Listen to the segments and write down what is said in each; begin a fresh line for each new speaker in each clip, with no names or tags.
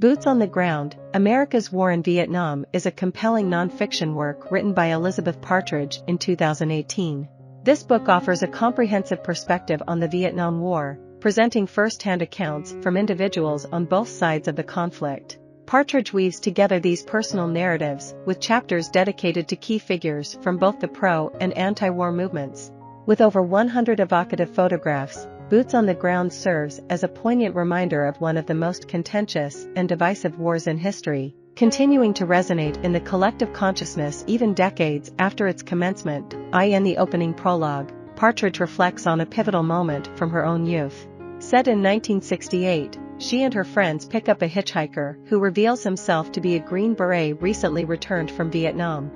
Boots on the Ground, America's War in Vietnam is a compelling nonfiction work written by Elizabeth Partridge in 2018. This book offers a comprehensive perspective on the Vietnam War, presenting first-hand accounts from individuals on both sides of the conflict. Partridge weaves together these personal narratives with chapters dedicated to key figures from both the pro- and anti-war movements. With over 100 evocative photographs, Boots on the Ground serves as a poignant reminder of one of the most contentious and divisive wars in history, continuing to resonate in the collective consciousness even decades after its commencement. In the opening prologue, Partridge reflects on a pivotal moment from her own youth. Set in 1968, she and her friends pick up a hitchhiker who reveals himself to be a Green Beret recently returned from Vietnam.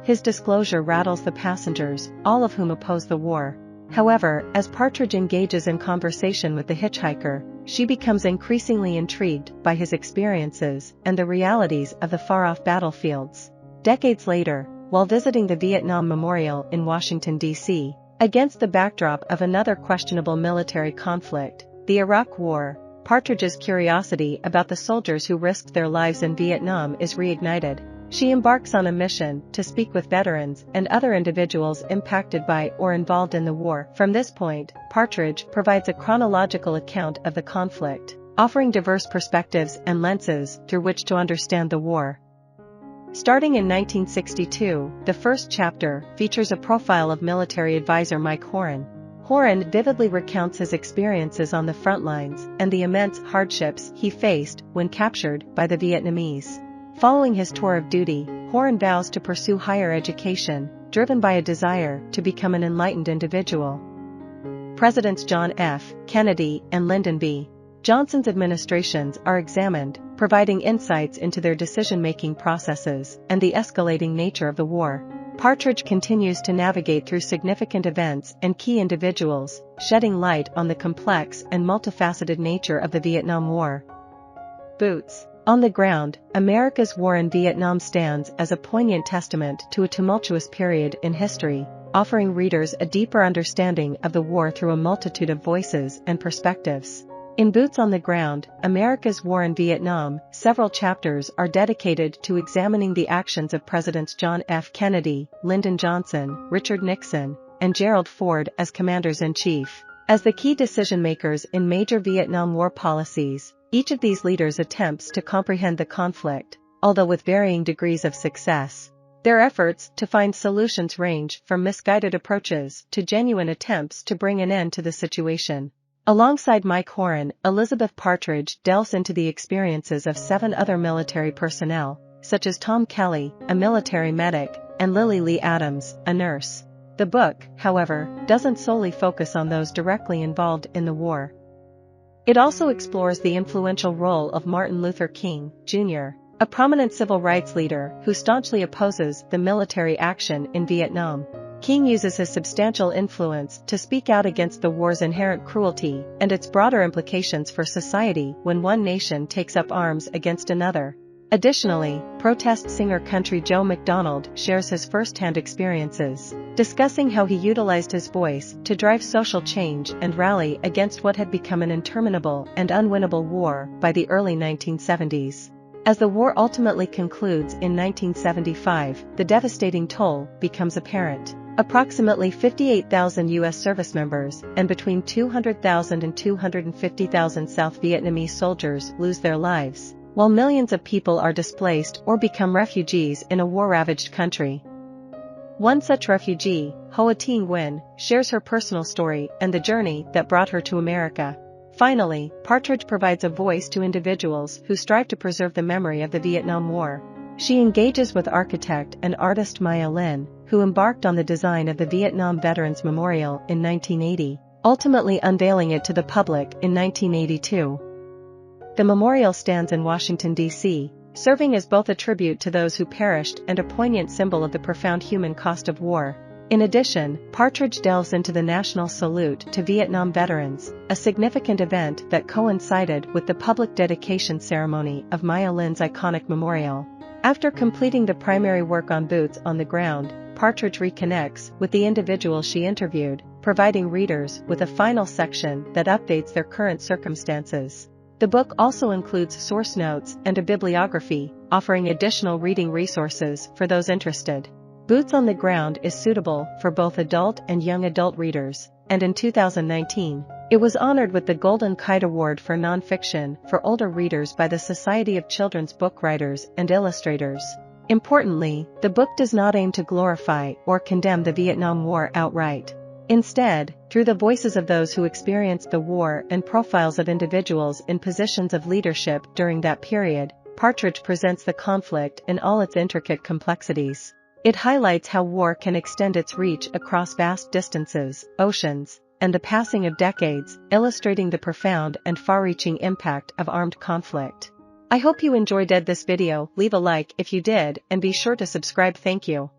His disclosure rattles the passengers, all of whom oppose the war. However, as Partridge engages in conversation with the hitchhiker, she becomes increasingly intrigued by his experiences and the realities of the far-off battlefields. Decades later, while visiting the Vietnam Memorial in Washington, D.C., against the backdrop of another questionable military conflict, the Iraq War, Partridge's curiosity about the soldiers who risked their lives in Vietnam is reignited. She embarks on a mission to speak with veterans and other individuals impacted by or involved in the war. From this point, Partridge provides a chronological account of the conflict, offering diverse perspectives and lenses through which to understand the war. Starting in 1962, the first chapter features a profile of military advisor Mike Horan. Horan vividly recounts his experiences on the front lines and the immense hardships he faced when captured by the Vietnamese. Following his tour of duty, Horan vows to pursue higher education, driven by a desire to become an enlightened individual. Presidents John F. Kennedy and Lyndon B. Johnson's administrations are examined, providing insights into their decision-making processes and the escalating nature of the war. Partridge continues to navigate through significant events and key individuals, shedding light on the complex and multifaceted nature of the Vietnam War. Boots on the Ground, America's War in Vietnam stands as a poignant testament to a tumultuous period in history, offering readers a deeper understanding of the war through a multitude of voices and perspectives. In Boots on the Ground, America's War in Vietnam, several chapters are dedicated to examining the actions of Presidents John F. Kennedy, Lyndon Johnson, Richard Nixon, and Gerald Ford as commanders-in-chief. As the key decision-makers in major Vietnam War policies, each of these leaders attempts to comprehend the conflict, although with varying degrees of success. Their efforts to find solutions range from misguided approaches to genuine attempts to bring an end to the situation. Alongside Mike Horan, Elizabeth Partridge delves into the experiences of 7 other military personnel, such as Tom Kelly, a military medic, and Lily Lee Adams, a nurse. The book, however, doesn't solely focus on those directly involved in the war. It also explores the influential role of Martin Luther King, Jr., a prominent civil rights leader who staunchly opposes the military action in Vietnam. King uses his substantial influence to speak out against the war's inherent cruelty and its broader implications for society when one nation takes up arms against another. Additionally, protest singer Country Joe McDonald shares his first-hand experiences, discussing how he utilized his voice to drive social change and rally against what had become an interminable and unwinnable war by the early 1970s. As the war ultimately concludes in 1975, the devastating toll becomes apparent. Approximately 58,000 U.S. service members and between 200,000 and 250,000 South Vietnamese soldiers lose their lives, while millions of people are displaced or become refugees in a war-ravaged country. One such refugee, Hoa Tinh Nguyen, shares her personal story and the journey that brought her to America. Finally, Partridge provides a voice to individuals who strive to preserve the memory of the Vietnam War. She engages with architect and artist Maya Lin, who embarked on the design of the Vietnam Veterans Memorial in 1980, ultimately unveiling it to the public in 1982. The memorial stands in Washington, D.C., serving as both a tribute to those who perished and a poignant symbol of the profound human cost of war. In addition, Partridge delves into the National Salute to Vietnam Veterans, a significant event that coincided with the public dedication ceremony of Maya Lin's iconic memorial. After completing the primary work on Boots on the Ground, Partridge reconnects with the individual she interviewed, providing readers with a final section that updates their current circumstances. The book also includes source notes and a bibliography, offering additional reading resources for those interested. Boots on the Ground is suitable for both adult and young adult readers, and in 2019, it was honored with the Golden Kite Award for Nonfiction for older readers by the Society of Children's Book Writers and Illustrators. Importantly, the book does not aim to glorify or condemn the Vietnam War outright. Instead, through the voices of those who experienced the war and profiles of individuals in positions of leadership during that period, Partridge presents the conflict in all its intricate complexities. It highlights how war can extend its reach across vast distances, oceans, and the passing of decades, illustrating the profound and far-reaching impact of armed conflict. I hope you enjoyed this video. Leave a like if you did, and be sure to subscribe. Thank you.